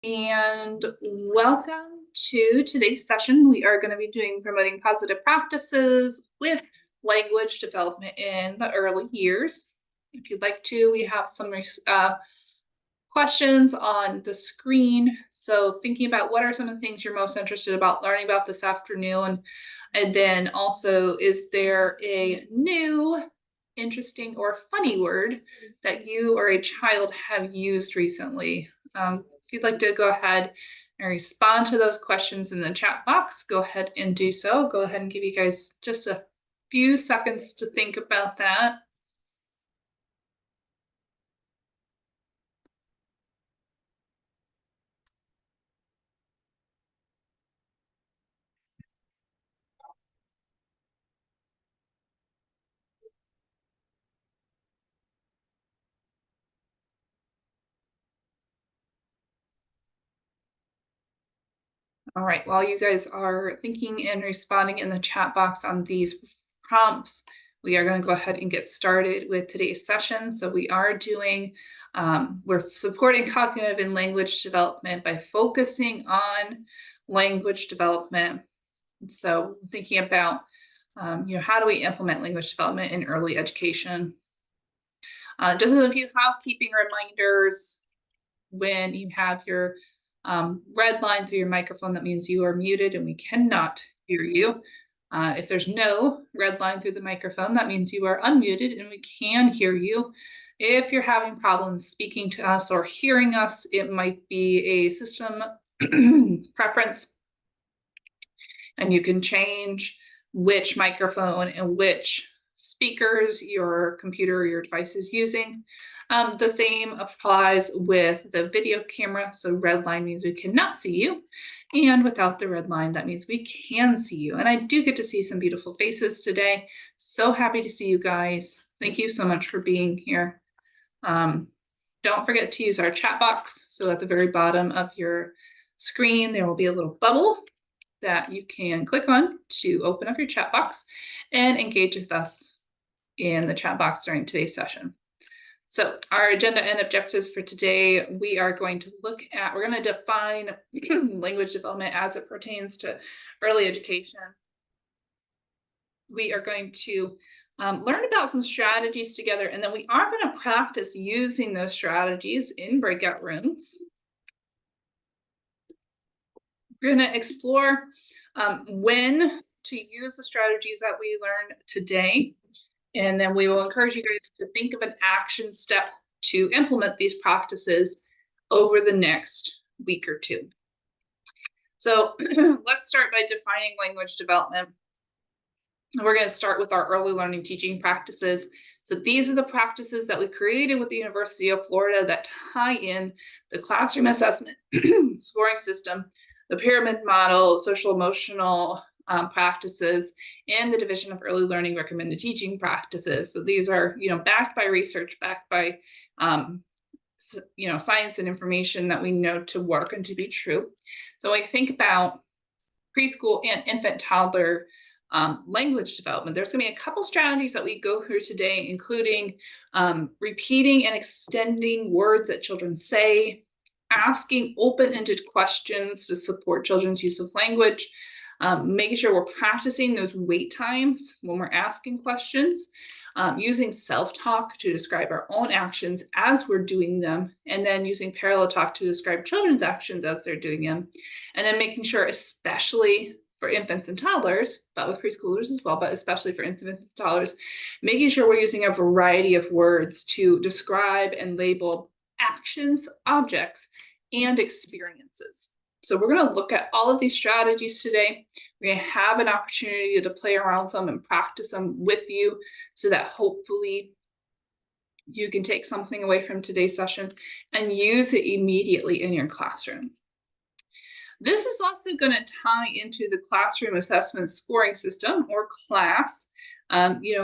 And welcome to today's session. We are going to be doing promoting positive practices with language development in the early years. If you'd like to, we have some questions on the screen. So thinking about what are some of the things you're most interested about learning about this afternoon. And then also, is there a new, interesting, or funny word that you or a child have used recently? If you'd like to go ahead and respond to those questions in the chat box, go ahead and do so. Go ahead and give you guys just a few seconds to think about that. All right, while you guys are thinking and responding in the chat box on these prompts, we are going to go ahead and get started with today's session. So we are doing, we're supporting cognitive and language development by focusing on language development. So thinking about, how do we implement language development in early education? Just as a few housekeeping reminders, when you have your red line through your microphone, that means you are muted and we cannot hear you. If there's no red line through the microphone, that means you are unmuted and we can hear you. If you're having problems speaking to us or hearing us, it might be a system preference, and you can change which microphone and which speakers your computer or your device is using. The same applies with the video camera. So red line means we cannot see you. And without the red line, that means we can see you. And I do get to see some beautiful faces today. So happy to see you guys. Thank you so much for being here. Don't forget to use our chat box. So at the very bottom of your screen, there will be a little bubble that you can click on to open up your chat box and engage with us in the chat box during today's session. So our agenda and objectives for today, we are going to look at, we're going to define language development as it pertains to early education. We are going to learn about some strategies together, and then we are going to practice using those strategies in breakout rooms. We're going to explore when to use the strategies that we learned today. And then we will encourage you guys to think of an action step to implement these practices over the next week or two. So let's start by defining language development. We're going to start with our early learning teaching practices. So these are the practices that we created with the University of Florida that tie in the classroom assessment scoring system, the pyramid model, social emotional practices, and the Division of Early Learning recommended teaching practices. So these are, backed by research, backed by, science and information that we know to work and to be true. So when I think about preschool and infant toddler language development, there's going to be a couple strategies that we go through today, including repeating and extending words that children say, asking open-ended questions to support children's use of language, making sure we're practicing those wait times when we're asking questions, using self-talk to describe our own actions as we're doing them, and then using parallel talk to describe children's actions as they're doing them, and then making sure, especially for infants and toddlers, but with preschoolers as well, but especially for infants and toddlers, making sure we're using a variety of words to describe and label actions, objects, and experiences. So we're going to look at all of these strategies today. We're going to have an opportunity to play around with them and practice them with you so that hopefully you can take something away from today's session and use it immediately in your classroom. This is also going to tie into the classroom assessment scoring system, or CLASS.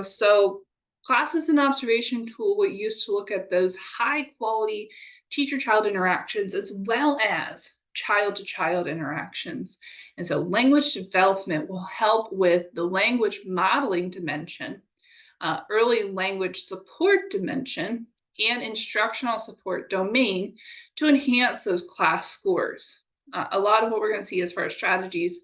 So CLASS is an observation tool we use to look at those high quality teacher-child interactions as well as child-to-child interactions. And so language development will help with the language modeling dimension, early language support dimension, and instructional support domain to enhance those class scores. A lot of what we're going to see as far as strategies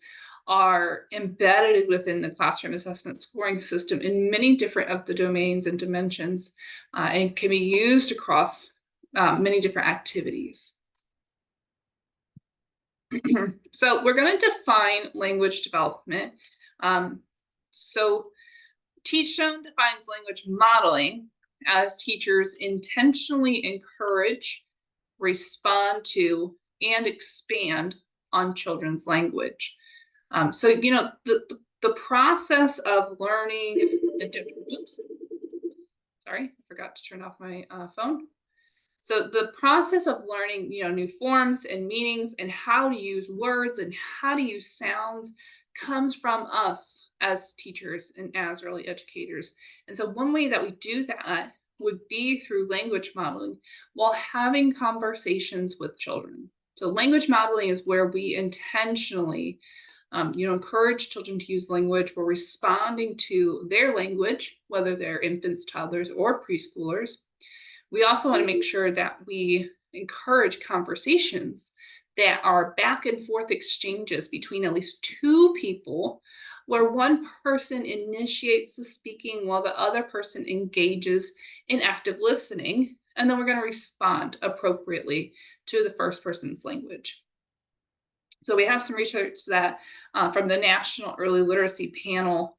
are embedded within the classroom assessment scoring system in many different of the domains and dimensions, and can be used across many different activities. So we're going to define language development. So Teachstone defines language modeling as teachers intentionally encourage, respond to, and expand on children's language. So, you know, the process of learning the different, oops, sorry, I forgot to turn off my phone. So the process of learning, you know, new forms and meanings and how to use words and how to use sounds comes from us as teachers and as early educators. And so one way that we do that would be through language modeling while having conversations with children. So language modeling is where we intentionally encourage children to use language. We're responding to their language, whether they're infants, toddlers, or preschoolers. We also want to make sure that we encourage conversations that are back and forth exchanges between at least two people, where one person initiates the speaking while the other person engages in active listening. And then we're going to respond appropriately to the first person's language. So we have some research that from the National Early Literacy Panel,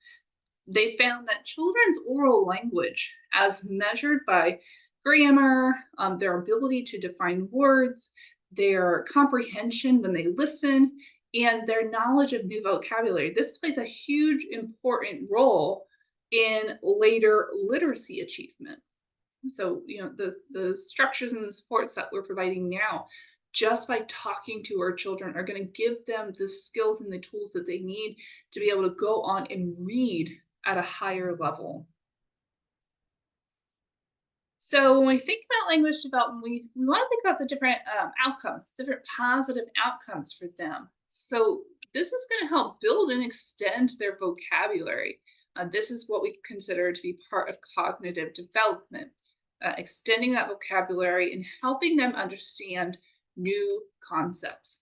they found that children's oral language, as measured by grammar, their ability to define words, their comprehension when they listen, and their knowledge of new vocabulary. This plays a huge important role in later literacy achievement. So, you know, the structures and the supports that we're providing now, just by talking to our children, are going to give them the skills and the tools that they need to be able to go on and read at a higher level. So when we think about language development, we want to think about the different outcomes, different positive outcomes for them. So this is going to help build and extend their vocabulary. This is what we consider to be part of cognitive development, extending that vocabulary and helping them understand new concepts.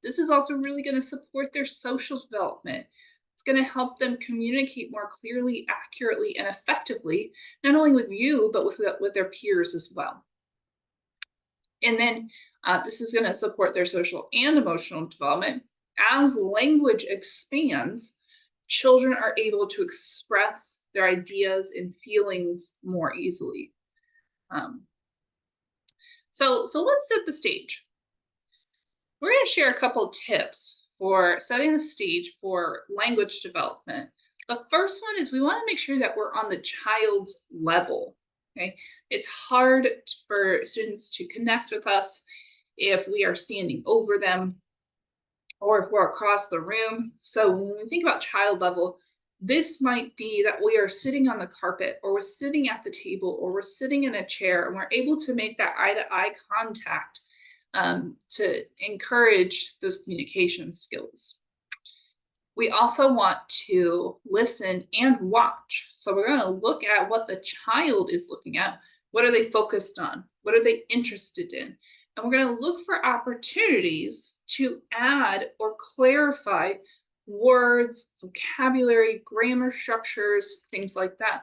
This is also really going to support their social development. It's going to help them communicate more clearly, accurately, and effectively, not only with you, but with their peers as well. And then this is going to support their social and emotional development. As language expands, children are able to express their ideas and feelings more easily. So let's set the stage. We're going to share a couple tips for setting the stage for language development. The first one is we want to make sure that we're on the child's level. Okay, it's hard for students to connect with us if we are standing over them or if we're across the room. So when we think about child level, this might be that we are sitting on the carpet, or we're sitting at the table, or we're sitting in a chair, and we're able to make that eye-to-eye contact to encourage those communication skills. We also want to listen and watch. So we're going to look at what the child is looking at. What are they focused on? What are they interested in? And we're going to look for opportunities to add or clarify words, vocabulary, grammar structures, things like that,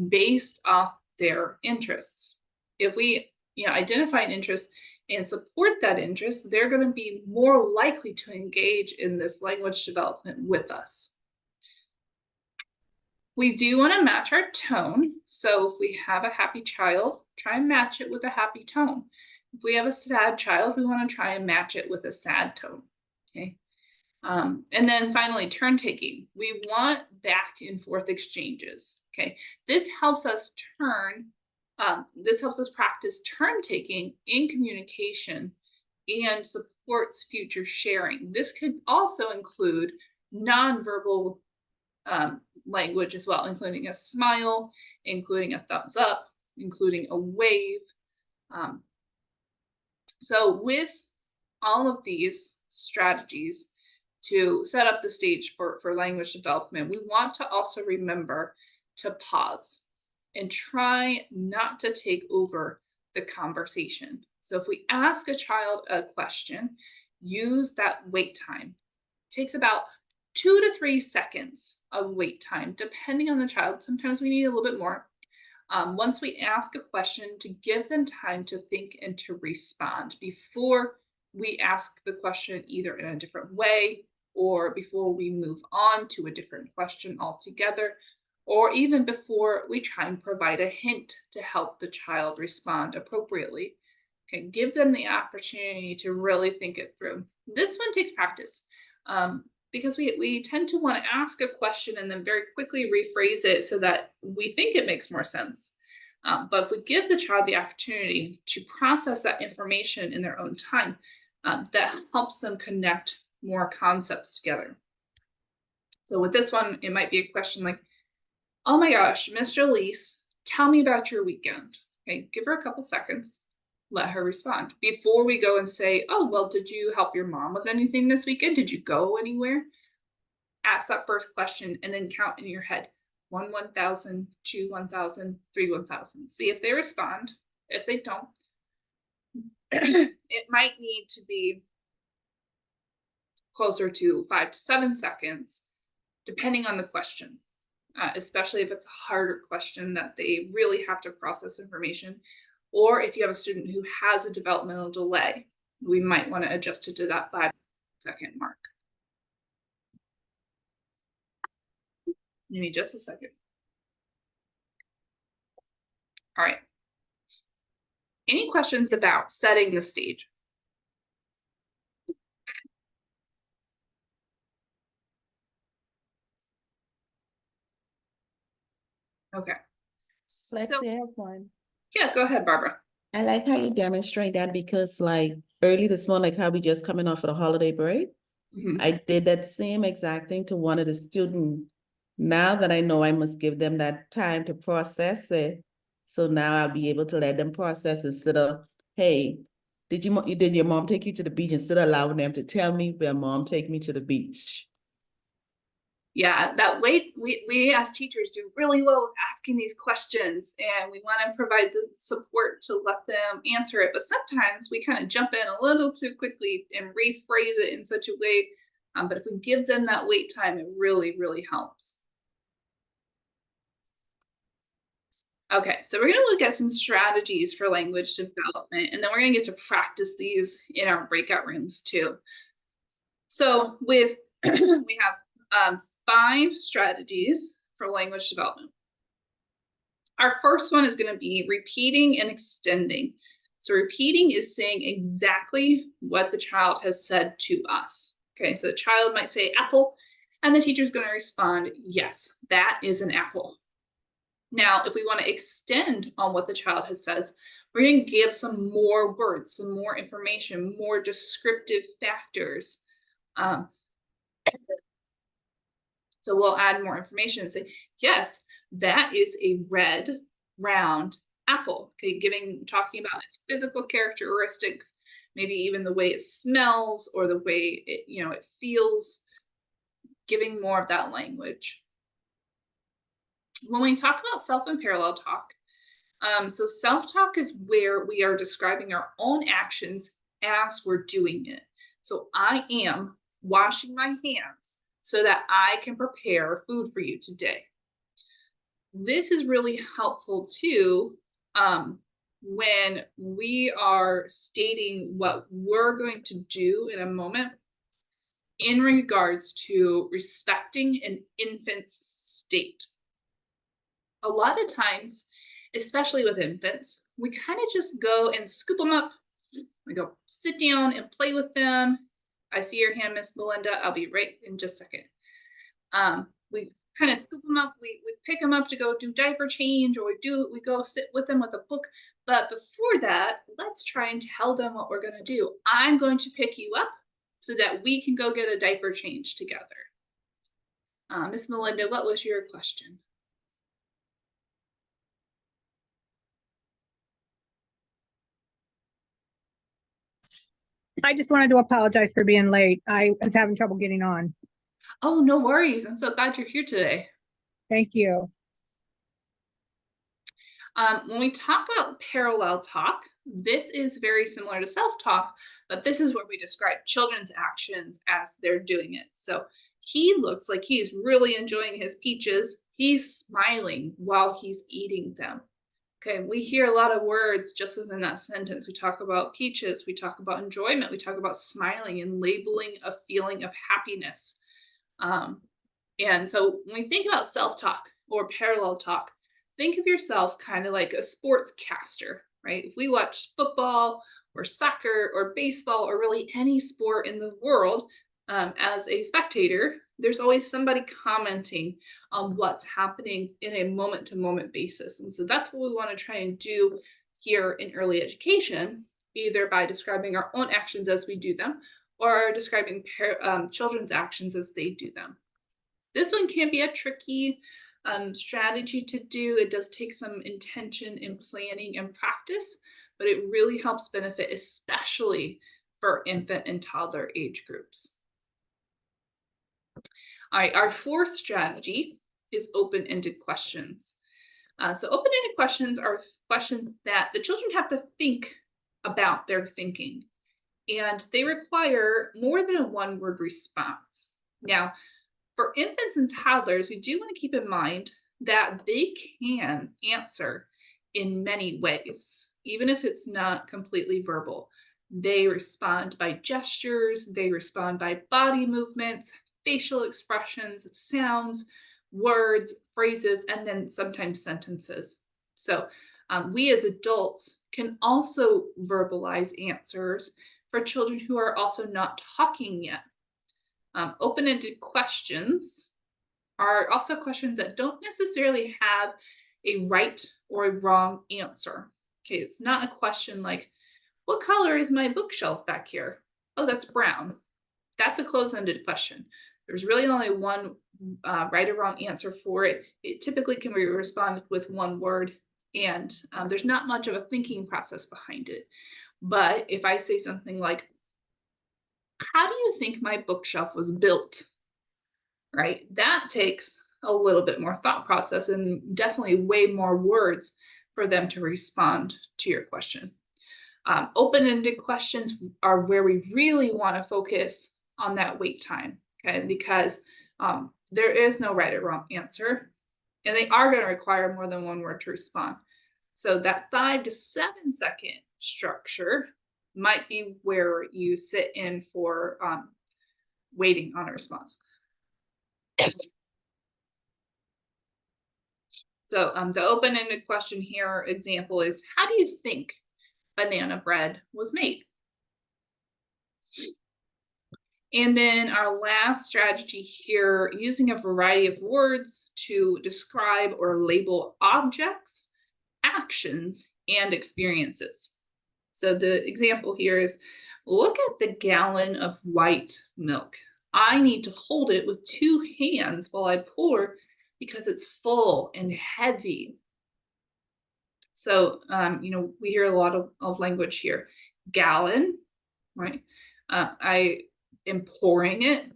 based off their interests. If we identify an interest and support that interest, they're going to be more likely to engage in this language development with us. We do want to match our tone. So if we have a happy child, try and match it with a happy tone. If we have a sad child, we want to try and match it with a sad tone. Okay. And then finally, turn taking. We want back and forth exchanges. Okay. This helps us practice turn taking in communication and supports future sharing. This could also include nonverbal language as well, including a smile, including a thumbs up, including a wave. So with all of these strategies to set up the stage for language development, we want to also remember to pause. and try not to take over the conversation. So if we ask a child a question, use that wait time. It takes about 2 to 3 seconds of wait time, depending on the child. Sometimes we need a little bit more. Once we ask a question, to give them time to think and to respond before we ask the question either in a different way or before we move on to a different question altogether, or even before we try and provide a hint to help the child respond appropriately. Okay, give them the opportunity to really think it through. This one takes practice. Because we tend to want to ask a question and then very quickly rephrase it so that we think it makes more sense. But if we give the child the opportunity to process that information in their own time, that helps them connect more concepts together. So with this one, it might be a question like, oh my gosh, Miss Jolise, tell me about your weekend. Okay, give her a couple seconds, let her respond before we go and say, oh, well, did you help your mom with anything this weekend? Did you go anywhere? Ask that first question and then count in your head 1, 1,000, 2, 1,000, 3, 1,000. See if they respond. If they don't, it might need to be closer to 5 to 7 seconds, depending on the question, especially if it's a harder question that they really have to process information. Or if you have a student who has a developmental delay, we might want to adjust it to that 5-second mark. Give me just a second. All right. Any questions about setting the stage? Okay. Lexi, So, I have one. yeah, go ahead, Barbara. I like how you demonstrate that because like early this morning, like how we just coming off of the holiday break, I did that same exact thing to one of the students. Now that I know I must give them that time to process it. So now I'll be able to let them process instead of, hey, did your mom take you to the beach, instead of allowing them to tell me, well, mom take me to the beach. Yeah, that way we as teachers do really well with asking these questions, and we want to provide the support to let them answer it. But sometimes we kind of jump in a little too quickly and rephrase it in such a way. But if we give them that wait time, it really, really helps. Okay, so we're going to look at some strategies for language development, and then we're going to get to practice these in our breakout rooms too. So with we have 5 strategies for language development. Our first one is going to be repeating and extending. So repeating is saying exactly what the child has said to us. Okay, so the child might say apple, and the teacher is going to respond, yes, that is an apple. Now, if we want to extend on what the child has said, we're going to give some more words, some more information, more descriptive factors. So we'll add more information and say, yes, that is a red, round apple. Okay, talking about its physical characteristics, maybe even the way it smells or the way it feels, giving more of that language. When we talk about self and parallel talk, so self-talk is where we are describing our own actions as we're doing it. So I am washing my hands so that I can prepare food for you today. This is really helpful too when we are stating what we're going to do in a moment in regards to respecting an infant's state. A lot of times, especially with infants, we kind of just go and scoop them up. We go sit down and play with them. I see your hand, Miss Melinda. I'll be right in just a second. We kind of scoop them up. We pick them up to go do diaper change, or we go sit with them with a book. But before that, let's try and tell them what we're going to do. I'm going to pick you up so that we can go get a diaper change together. Miss Melinda, what was your question? I just wanted to apologize for being late. I was having trouble getting on. Oh, no worries. I'm so glad you're here today. Thank you. When we talk about parallel talk, this is very similar to self-talk, but this is where we describe children's actions as they're doing it. So he looks like he's really enjoying his peaches. He's smiling while he's eating them. Okay, we hear a lot of words just within that sentence. We talk about peaches, we talk about enjoyment, we talk about smiling and labeling a feeling of happiness. And so when we think about self-talk or parallel talk, think of yourself kind of like a sportscaster, right? If we watch football or soccer or baseball or really any sport in the world, as a spectator, there's always somebody commenting on what's happening in a moment to moment basis. And so that's what we want to try and do here in early education, either by describing our own actions as we do them or describing children's actions as they do them. This one can be a tricky strategy to do. It does take some intention in planning and practice, but it really helps benefit, especially for infant and toddler age groups. All right, our fourth strategy is open-ended questions. So open-ended questions are questions that the children have to think about their thinking, and they require more than a one-word response. Now, for infants and toddlers, we do want to keep in mind that they can answer in many ways, even if it's not completely verbal. They respond by gestures, they respond by body movements, facial expressions, sounds, words, phrases, and then sometimes sentences. So we as adults can also verbalize answers for children who are also not talking yet. Open-ended questions are also questions that don't necessarily have a right or a wrong answer. Okay, it's not a question like, what color is my bookshelf back here? Oh, that's brown. That's a closed-ended question. There's really only one right or wrong answer for it. It typically can be responded with one word, and there's not much of a thinking process behind it. But if I say something like, how do you think my bookshelf was built? Right? That takes a little bit more thought process and definitely way more words for them to respond to your question. Open-ended questions are where we really want to focus on that wait time, okay? Because there is no right or wrong answer, and they are going to require more than one word to respond. So that 5 to 7 second structure might be where you sit in for waiting on a response. So the open-ended question here example is, how do you think banana bread was made? And then our last strategy here, using a variety of words to describe or label objects, actions, and experiences. So the example here is, look at the gallon of white milk. I need to hold it with 2 hands while I pour because it's full and heavy. So, we hear a lot of language here. Gallon, right? I am pouring it.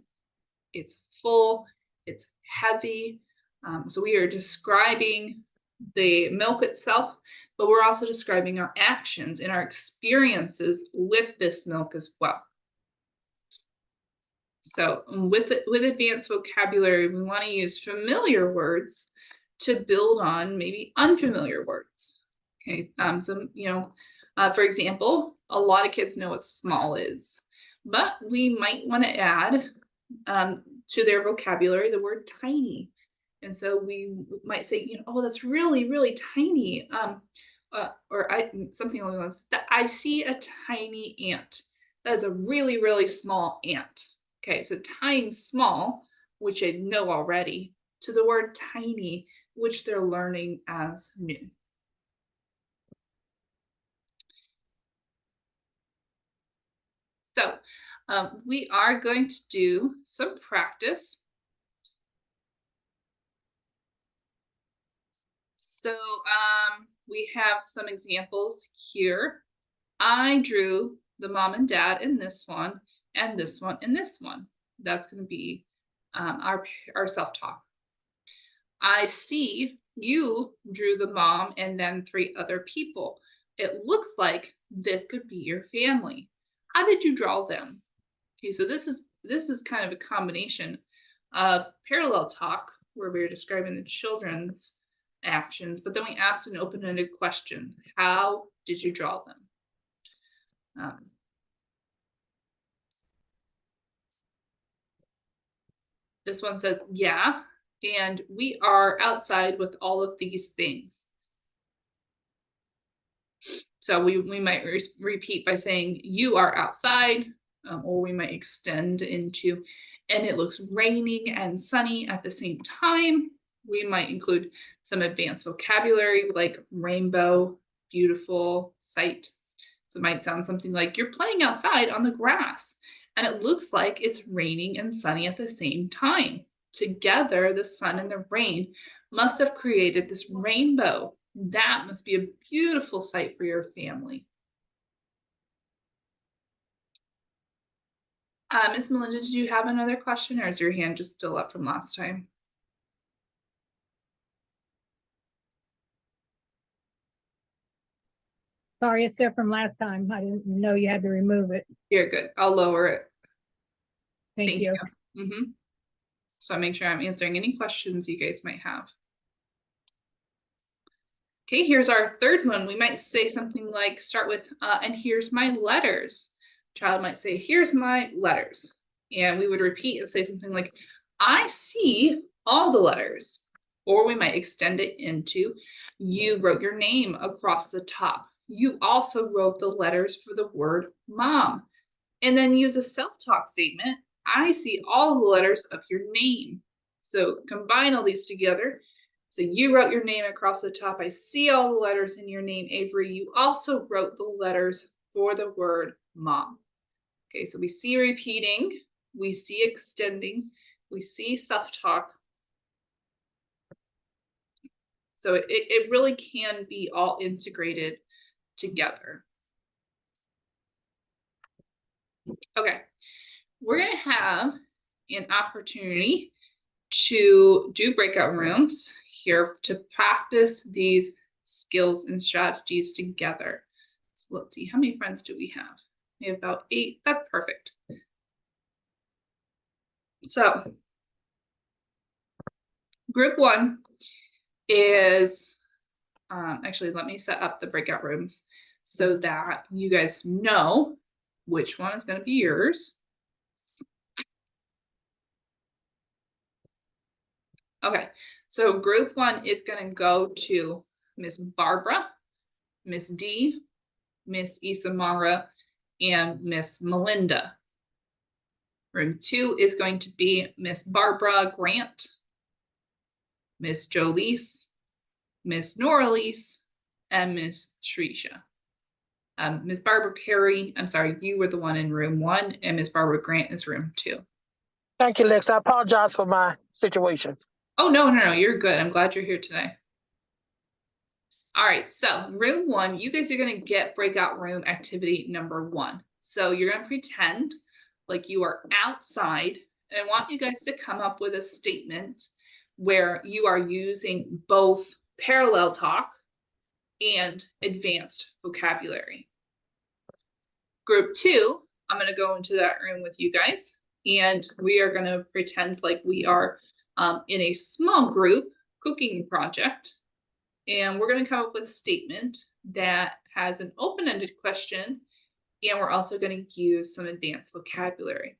It's full, it's heavy. So we are describing the milk itself, but we're also describing our actions and our experiences with this milk as well. So with advanced vocabulary, we want to use familiar words to build on maybe unfamiliar words. Okay, for example, a lot of kids know what small is, but we might want to add to their vocabulary the word tiny. And so we might say, oh, that's really, really tiny. Something along those lines. I see a tiny ant. That is a really, really small ant. Okay, so tying small, which I know already, to the word tiny, which they're learning as new. So we are going to do some practice. So we have some examples here. I drew the mom and dad in this one, and this one, and this one. That's going to be our self-talk. I see you drew the mom and then 3 other people. It looks like this could be your family. How did you draw them? Okay, so this is kind of a combination of parallel talk where we're describing the children's actions, but then we asked an open-ended question. How did you draw them? This one says, yeah, and we are outside with all of these things. So we might repeat by saying, you are outside, or we might extend into, and it looks raining and sunny at the same time. We might include some advanced vocabulary like rainbow, beautiful, sight. So it might sound something like, you're playing outside on the grass, and it looks like it's raining and sunny at the same time. Together, the sun and the rain must have created this rainbow. That must be a beautiful sight for your family. Miss Melinda, did you have another question, or is your hand just still up from last time? Sorry, it's there from last time. I didn't know you had to remove it. You're good. I'll lower it. Thank you. So I make sure I'm answering any questions you guys might have. Okay, here's our third one. We might say something like, start with, and here's my letters. Child might say, here's my letters. And we would repeat and say something like, I see all the letters. Or we might extend it into, you wrote your name across the top. You also wrote the letters for the word mom. And then use a self-talk statement. I see all the letters of your name. So combine all these together. So you wrote your name across the top. I see all the letters in your name, Avery. You also wrote the letters for the word mom. Okay, so we see repeating, we see extending, we see self-talk. So it really can be all integrated together. Okay, we're going to have an opportunity to do breakout rooms here to practice these skills and strategies together. So let's see, how many friends do we have? We have about 8. That's perfect. So group 1 is, actually, let me set up the breakout rooms so that you guys know which one is going to be yours. Okay, so group 1 is going to go to Miss Barbara, Miss D, Miss Isamara, and Miss Melinda. Room 2 is going to be Miss Barbara Grant, Miss Jolise, Miss Noralise, and Miss Shrisha. Miss Barbara Perry, I'm sorry, you were the one in room 1, and Miss Barbara Grant is room 2. Thank you, Lex. I apologize for my situation. Oh, no, you're good. I'm glad you're here today. All right, so room 1, you guys are going to get breakout room activity number 1. So you're going to pretend like you are outside, and I want you guys to come up with a statement where you are using both parallel talk and advanced vocabulary. Group 2, I'm going to go into that room with you guys, and we are going to pretend like we are in a small group cooking project, and we're going to come up with a statement that has an open-ended question, and we're also going to use some advanced vocabulary.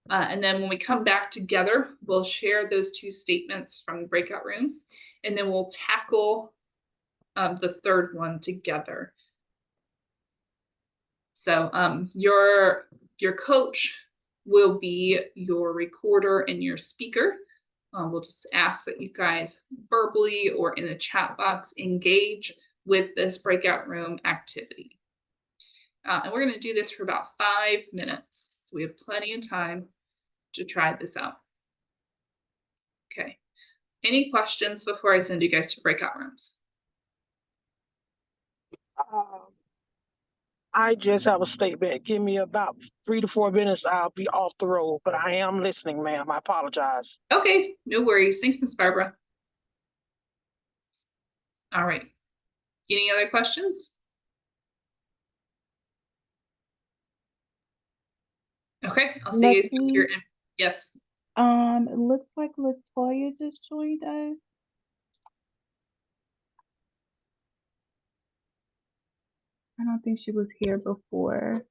And then when we come back together, we'll share those 2 statements from the breakout rooms, and then we'll tackle the third one together. So your coach will be your recorder and your speaker. We'll just ask that you guys verbally or in the chat box engage with this breakout room activity. And we're going to do this for about 5 minutes. So we have plenty of time to try this out. Okay. Any questions before I send you guys to breakout rooms? I just have a statement. Give me about 3 to 4 minutes. I'll be off the road, but I am listening, ma'am. I apologize. Okay, no worries. Thanks, Miss Barbara. All right. Any other questions? Okay, I'll see you Lexi? here in, yes. It looks like Latoya just joined us. I don't think she was here before.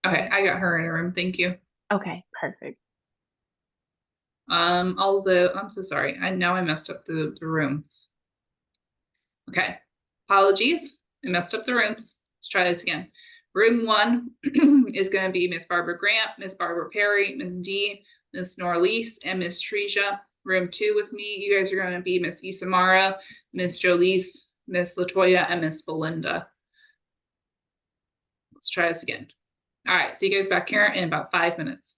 Okay, I got her in a room. Thank you. Okay, perfect. Although I'm so sorry. I messed up the rooms. Okay. Apologies. I messed up the rooms. Let's try this again. Room 1 is going to be Miss Barbara Grant, Miss Barbara Perry, Miss D, Miss Norlise, and Miss Tresia. Room 2 with me, you guys are going to be Miss Isamara, Miss Jolise, Miss Latoya, and Miss Belinda. Let's try this again. All right, see you guys back here in about 5 minutes.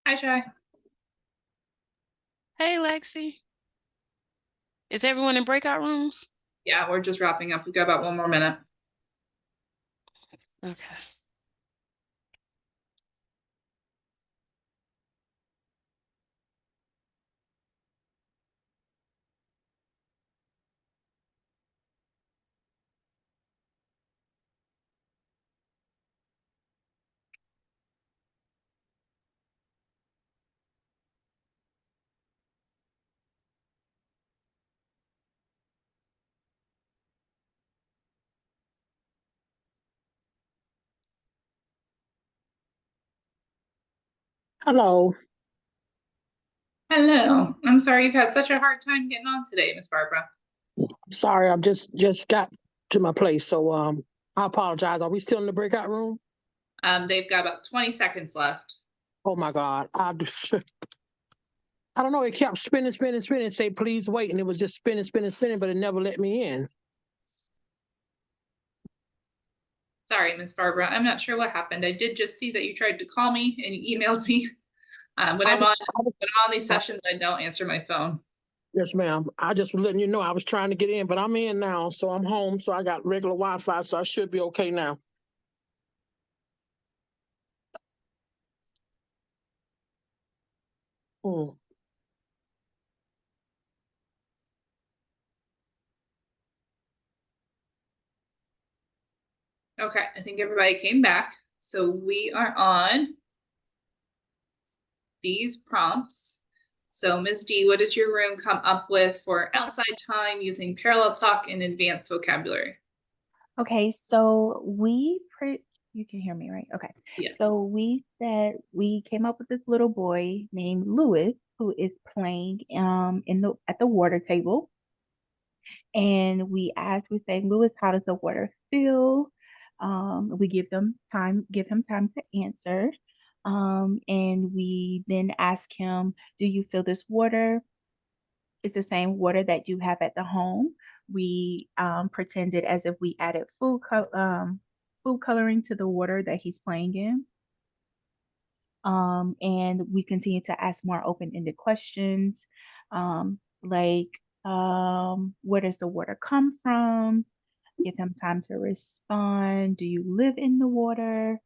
Hi, Shy. Hey, Lexi. Is everyone in breakout rooms? Yeah, we're just wrapping up. We've got about 1 more minute. Okay. Hello. Hello. I'm sorry you've had such a hard time getting on today, Miss Barbara. Sorry, I've just got to my place, so I apologize. Are we still in the breakout room? They've got about 20 seconds left. Oh my God. I don't know, it kept spinning, say please wait, and it was just spinning, but it never let me in. Sorry, Miss Barbara. I'm not sure what happened. I did just see that you tried to call me and you emailed me. When I'm on these sessions, I don't answer my phone. Yes, ma'am. I just was letting you know I was trying to get in, but I'm in now, so I'm home, so I got regular Wi-Fi, so I should be okay now. Hmm. Okay, I think everybody came back. So we are on these prompts. So Ms. D, what did your room come up with for outside time using parallel talk and advanced vocabulary? Okay, so you can hear me, right? Okay. Yes. So we said we came up with this little boy named Lewis who is playing at the water table. And we say, Lewis, how does the water feel? We give him time to answer. And we then ask him, do you feel this water is the same water that you have at the home? We pretended as if we added food coloring to the water that he's playing in. And we continue to ask more open-ended questions, like where does the water come from? Give him time to respond. Do you live in the water?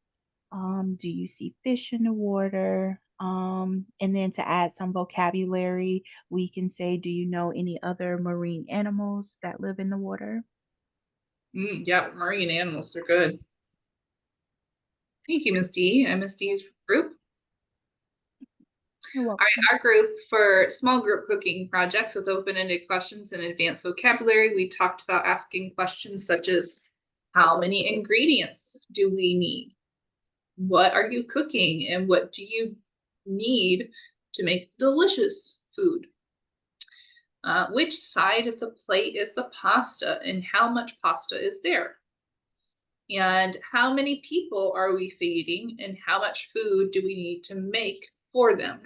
Do you see fish in the water? And then to add some vocabulary, we can say, do you know any other marine animals that live in the water? Yeah, marine animals are good. Thank you, Ms. D and Ms. D's group. You're All welcome. right, our group for small group cooking projects with open-ended questions and advanced vocabulary, we talked about asking questions such as, how many ingredients do we need? What are you cooking and what do you need to make delicious food? Which side of the plate is the pasta and how much pasta is there? And how many people are we feeding and how much food do we need to make for them?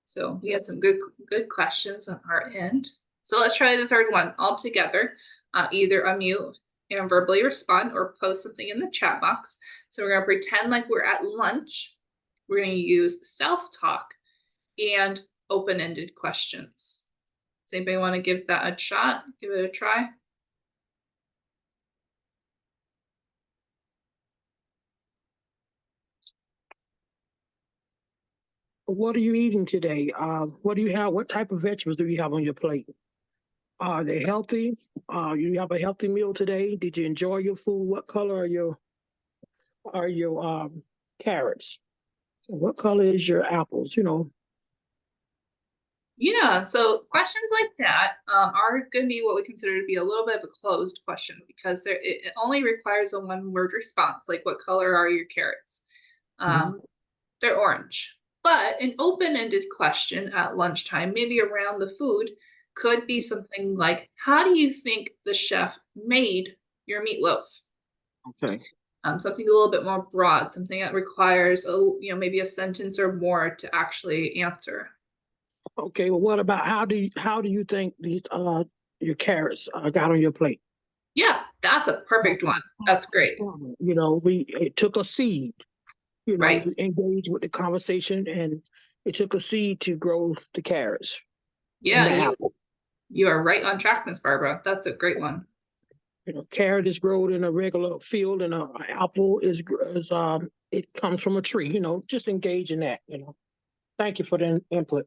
So we had some good questions on our end. So let's try the third one all together. Either unmute and verbally respond or post something in the chat box. So we're going to pretend like we're at lunch. We're going to use self-talk and open-ended questions. Does anybody want to give that a shot? Give it a try? What are you eating today? What do you have? What type of vegetables do you have on your plate? Are they healthy? You have a healthy meal today? Did you enjoy your food? What color are your carrots? What color is your apples? Yeah, so questions like that are going to be what we consider to be a little bit of a closed question because it only requires a one-word response, like what color are your carrots? They're orange. But an open-ended question at lunchtime, maybe around the food, could be something like, how do you think the chef made your meatloaf? Okay. Something a little bit more broad, something that requires maybe a sentence or more to actually answer. Okay, well, what about how do you think these your carrots got on your plate? Yeah, that's a perfect one. That's great. It took a seed. you know, Right. engage with the conversation, and it took a seed to grow the carrots and Yeah, the apple. you are right on track, Miss Barbara. That's a great one. You know, carrot is grown in a regular field, and a apple is it comes from a tree. You know, just engage in that. You know, thank you for the input.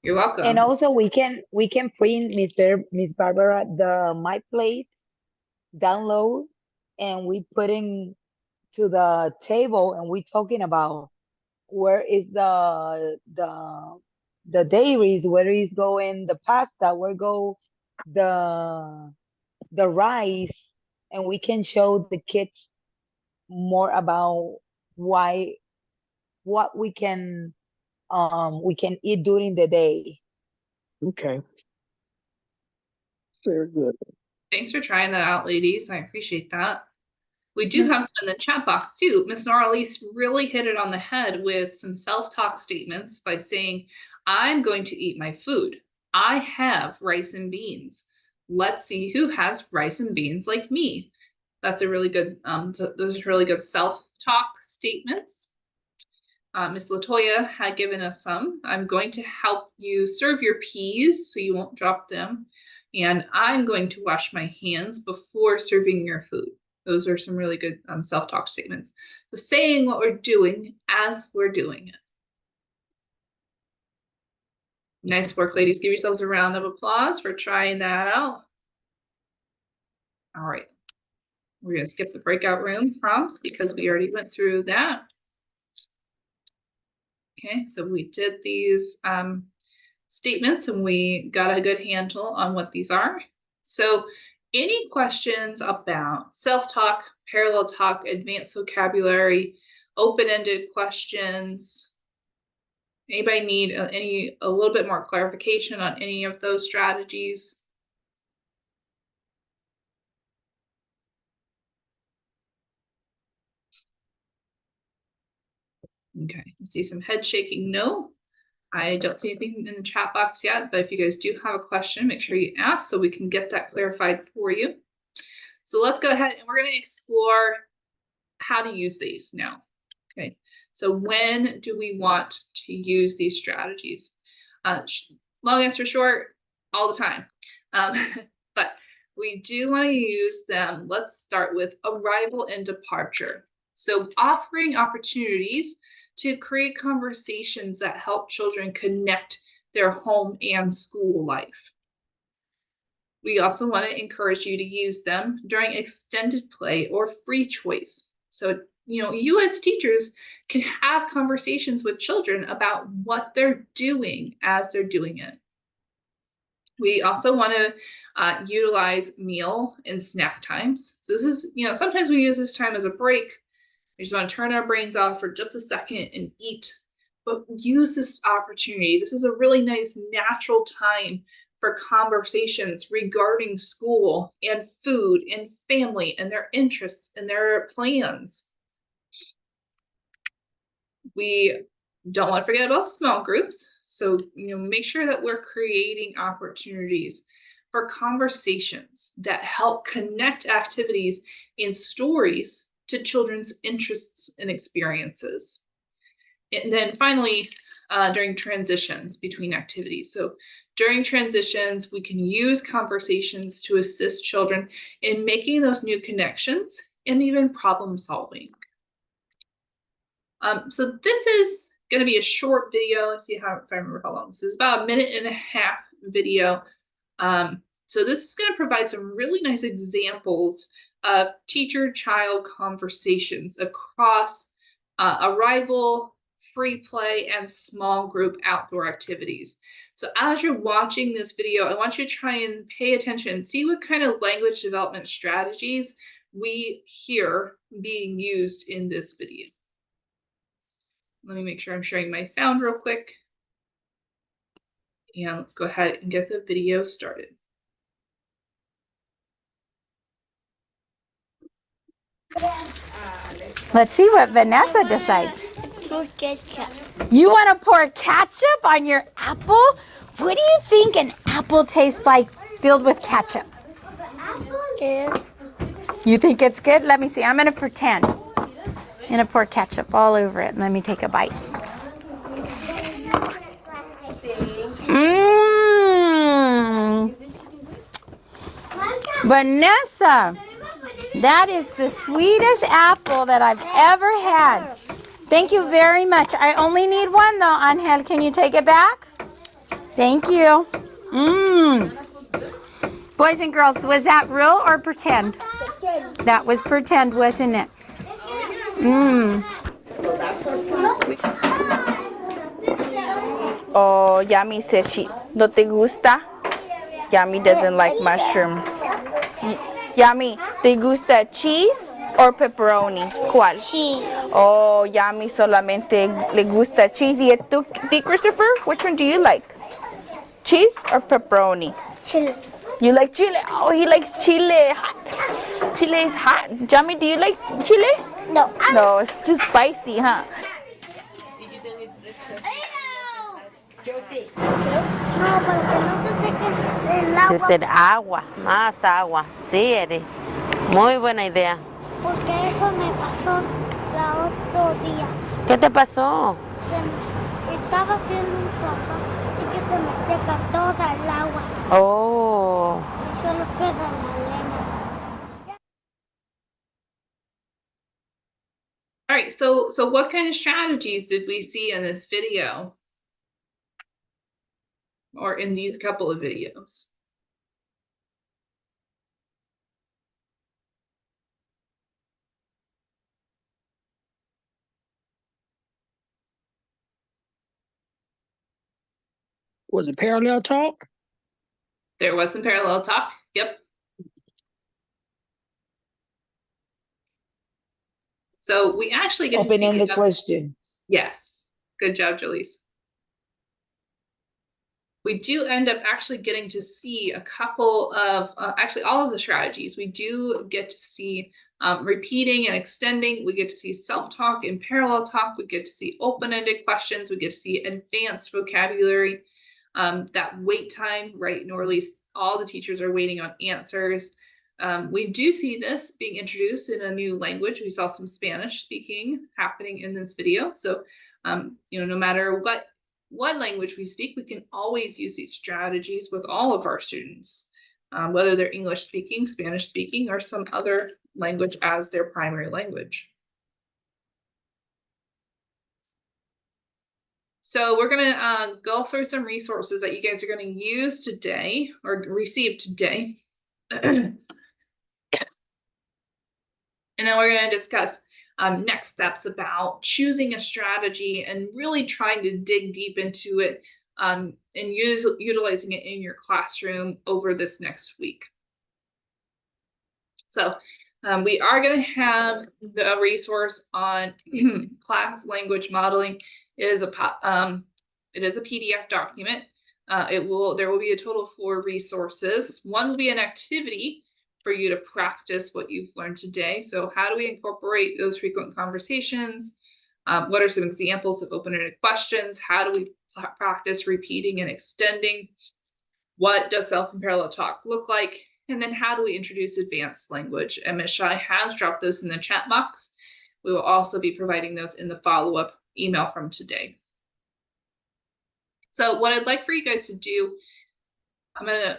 You're welcome. And also we can print Miss Barbara the My Plate download, and we put in to the table, and we talking about where is the dairies, where is going the pasta, where go the rice, and we can show the kids more about what we can eat during the day. Okay. Very good. Thanks for trying that out, ladies. I appreciate that. We do have some in the chat box too. Miss Noralise really hit it on the head with some self-talk statements by saying, I'm going to eat my food. I have rice and beans. Let's see who has rice and beans like me. That's a really good, those are really good self-talk statements. Miss Latoya had given us some. I'm going to help you serve your peas so you won't drop them. And I'm going to wash my hands before serving your food. Those are some really good self-talk statements. So saying what we're doing as we're doing it. Nice work, ladies. Give yourselves a round of applause for trying that out. All right. We're going to skip the breakout room prompts because we already went through that. Okay, so we did these statements and we got a good handle on what these are. So any questions about self-talk, parallel talk, advanced vocabulary, open-ended questions? Anybody need a little bit more clarification on any of those strategies? Okay, I see some head shaking no. I don't see anything in the chat box yet, but if you guys do have a question, make sure you ask so we can get that clarified for you. So let's go ahead and we're going to explore how to use these now. Okay, so when do we want to use these strategies? Long answer short, all the time. But we do want to use them. Let's start with arrival and departure. So offering opportunities to create conversations that help children connect their home and school life. We also want to encourage you to use them during extended play or free choice. So, you as teachers can have conversations with children about what they're doing as they're doing it. We also want to utilize meal and snack times. So this is, sometimes we use this time as a break. We just want to turn our brains off for just a second and eat, but use this opportunity. This is a really nice natural time for conversations regarding school and food and family and their interests and their plans. We don't want to forget about small groups. So, make sure that we're creating opportunities for conversations that help connect activities and stories to children's interests and experiences. And then finally, during transitions between activities. So during transitions, we can use conversations to assist children in making those new connections and even problem solving. So this is going to be a short video. Let's see if I remember how long. This is about 1.5 minute video. So this is going to provide some really nice examples of teacher-child conversations across arrival, free play, and small group outdoor activities. So as you're watching this video, I want you to try and pay attention, see what kind of language development strategies we hear being used in this video. Let me make sure I'm sharing my sound real quick. And let's go ahead and get the video started. Let's see what Vanessa decides. Pour ketchup. You want to pour ketchup on your apple? What do you think an apple tastes like filled with ketchup? Good. You think it's good? Let me see. I'm going to pretend. gonna pour ketchup all over it. Let me take a bite. Mmm. Vanessa, that is the sweetest apple that I've ever had. Thank you very much. I only need one though, Angel. Can you take it back? Thank you. Mmm. Boys and girls, was that real or pretend? Pretend. That was pretend, wasn't it? Mmm. Oh, Yami says she no te gusta. Yami doesn't like mushrooms. Yami, ¿te gusta cheese or pepperoni? ¿Cuál? Cheese. Oh, Yami solamente le gusta cheese. ¿Y tú, Christopher? Which one do you like? Cheese or pepperoni? Chili. You like chile? Oh, he likes chile. Chile is hot. Yami, do you like chile? No. No, it's too spicy, huh? No, para que no se seque el agua. Hacer agua, más agua. Sí, Eri. Muy buena idea. Porque eso me pasó el otro día. ¿Qué te pasó? Estaba haciendo un croissant y que se me seca toda el agua. Oh. Y solo queda la arena. All right, so what kind of strategies did we see in this video? Or in these couple of videos? Was it parallel talk? There was some parallel talk. Yep. So we actually get to see Open-ended question. Yes. Good job, Jaleese. We do end up actually getting to see a couple of, actually all of the strategies. We do get to see repeating and extending. We get to see self-talk and parallel talk. We get to see open-ended questions. We get to see advanced vocabulary. That wait time, right? Or at least all the teachers are waiting on answers. We do see this being introduced in a new language. We saw some Spanish speaking happening in this video. So, no matter what language we speak, we can always use these strategies with all of our students, whether they're English speaking, Spanish speaking, or some other language as their primary language. So we're gonna go through some resources that you guys are gonna use today or receive today. And then we're gonna discuss next steps about choosing a strategy and really trying to dig deep into it and utilizing it in your classroom over this next week. So we are going to have the resource on class language modeling. It is a PDF document. There will be a total of 4 resources. One will be an activity for you to practice what you've learned today. So how do we incorporate those frequent conversations? What are some examples of open-ended questions? How do we practice repeating and extending? What does self and parallel talk look like? And then how do we introduce advanced language? And Ms. Shai has dropped those in the chat box. We will also be providing those in the follow-up email from today. So what I'd like for you guys to do, I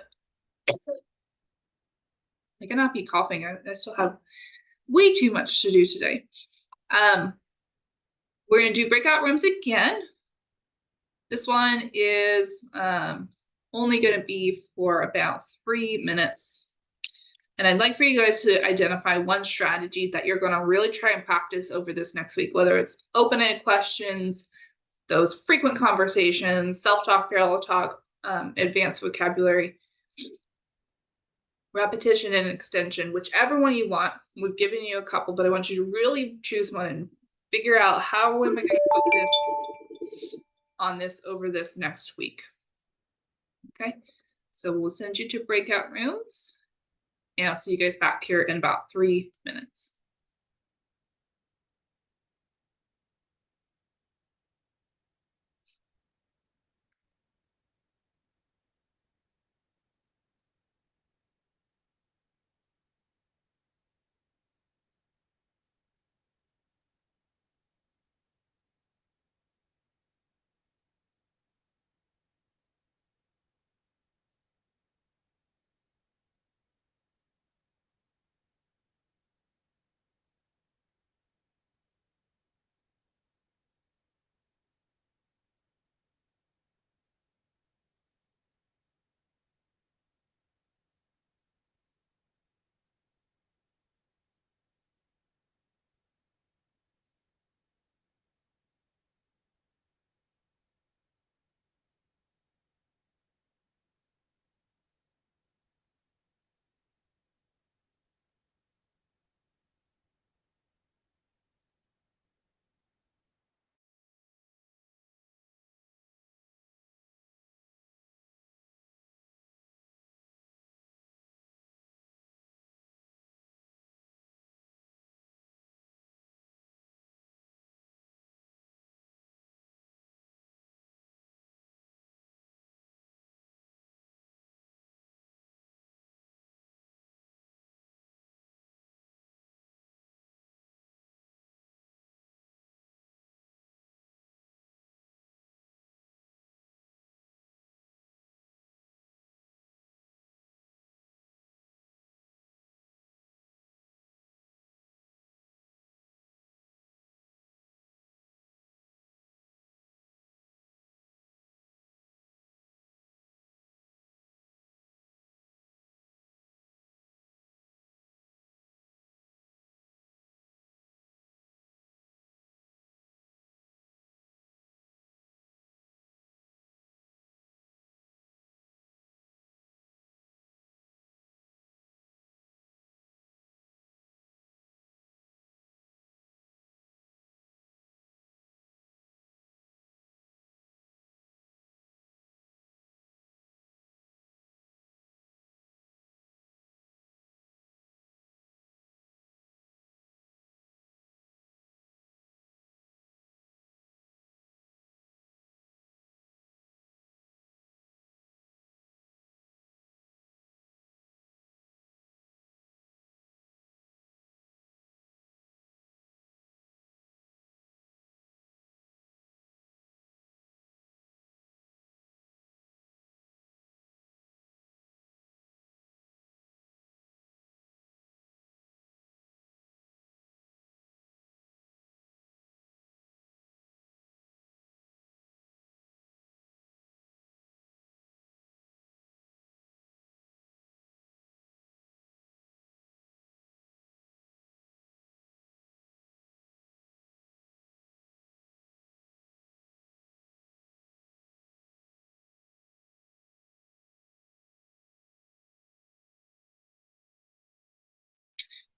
cannot be coughing. I still have way too much to do today. We're going to do breakout rooms again. This one is only going to be for about 3 minutes. And I'd like for you guys to identify one strategy that you're going to really try and practice over this next week, whether it's open-ended questions, those frequent conversations, self-talk, parallel talk, advanced vocabulary, repetition and extension, whichever one you want. We've given you a couple, but I want you to really choose one and figure out how am I going to focus on this over this next week. Okay, so we'll send you to breakout rooms, and I'll see you guys back here in about 3 minutes.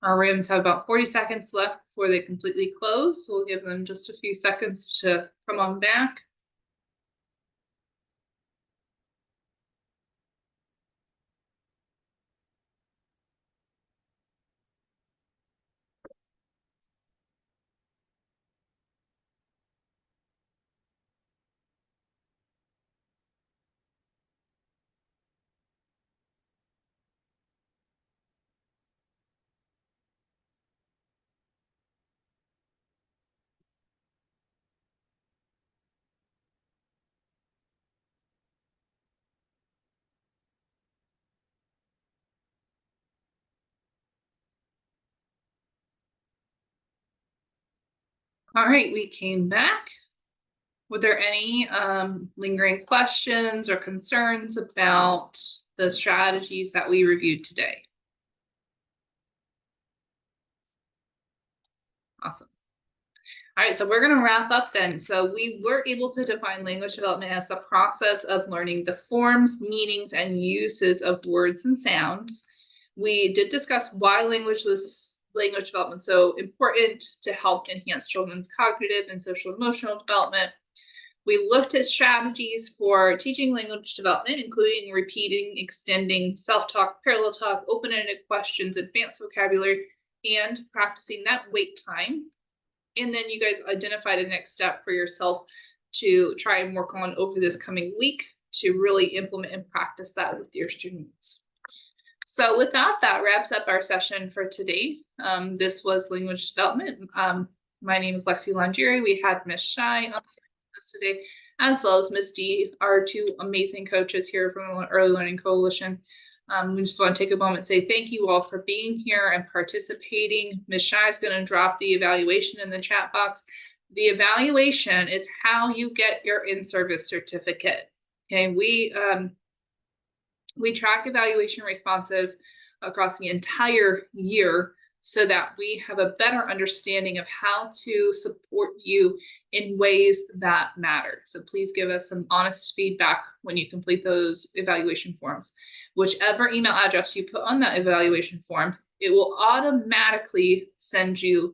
Our rooms have about 40 seconds left before they completely close, so we'll give them just a few seconds to come on back. All right, we came back. Were there any lingering questions or concerns about the strategies that we reviewed today? Awesome. All right, so we're going to wrap up then. So we were able to define language development as the process of learning the forms, meanings, and uses of words and sounds. We did discuss why language development so important to help enhance children's cognitive and social emotional development. We looked at strategies for teaching language development, including repeating, extending, self-talk, parallel talk, open-ended questions, advanced vocabulary, and practicing that wait time. And then you guys identified a next step for yourself to try and work on over this coming week to really implement and practice that with your students. So with that, that wraps up our session for today. This was language development. My name is Lexi Langiri. We had Miss Shai on us today, as well as Miss D, our two amazing coaches here from the Early Learning Coalition. We just want to take a moment and say thank you all for being here and participating. Ms. Shai is going to drop the evaluation in the chat box. The evaluation is how you get your in-service certificate. Okay, we track evaluation responses across the entire year so that we have a better understanding of how to support you in ways that matter. So please give us some honest feedback when you complete those evaluation forms. Whichever email address you put on that evaluation form, it will automatically send you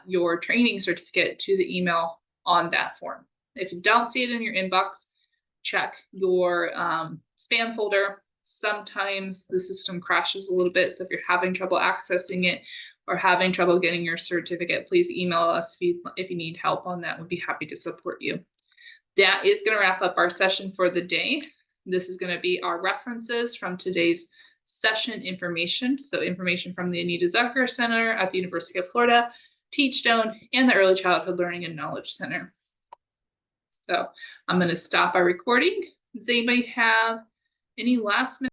your training certificate to the email on that form. If you don't see it in your inbox, check your spam folder. Sometimes the system crashes a little bit, so if you're having trouble accessing it or having trouble getting your certificate, please email us if you need help on that. We'd be happy to support you. That is going to wrap up our session for the day. This is going to be our references from today's session information. So information from the Anita Zucker Center at the University of Florida, Teachstone, and the Early Childhood Learning and Knowledge Center. So I'm going to stop our recording. Does anybody have any last minute